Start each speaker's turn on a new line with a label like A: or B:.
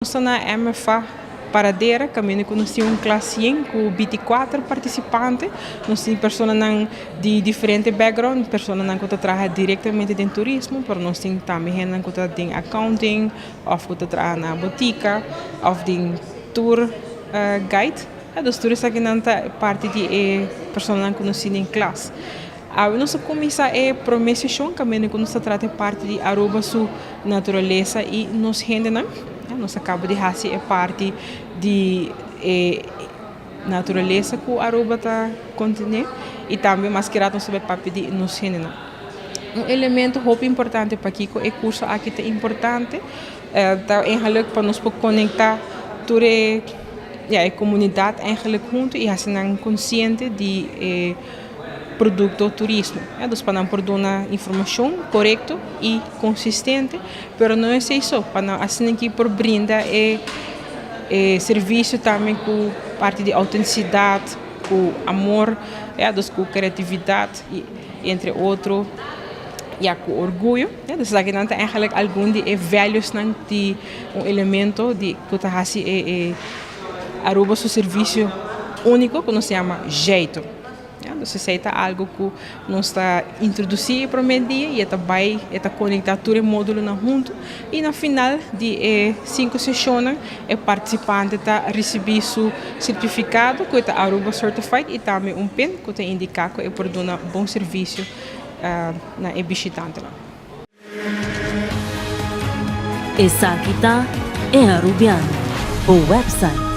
A: Estou na MFA Paradeira, caminho conheci classe com 24 participantes, nós temos pessoas de diferentes backgrounds, pessoas que trabalham diretamente em turismo, mas nós temos também gente que trabalha em accounting, ou que trabalha na botica, ou em tour guide. Dos turistas aqui não parte de pessoas que nós em classe. Nós começamos a promessa caminho que nós trata parte de Aruba sua natureza e nos gente não. Nós acabamos de fazer parte de natureza que o Aruba está contendo e também mais que nós sobre papel de nos gente. Elemento muito importante para aqui é o curso aqui é importante, tá eigenlijk para nós conectar toda a comunidade eigenlijk junto e assim consciente de produto turismo. Então, para dar uma informação correta e consistente, mas não é isso, para assim que por brindar serviço também com parte de autenticidade, com amor, com criatividade, entre outros, e com orgulho. Então, aqui não tem eigenlijk algum de velhos de elemento de que está fazendo Aruba seu serviço único que se chama jeito. Você aceita algo que nós está introduzindo para o dia e está conectar todo o módulo junto e no final de 5 sessões o participante está recebendo seu certificado que é Aruba Certified e também PIN que está indicado que é por dar um bom serviço na visitante.
B: Essa aqui é Arubiano, o website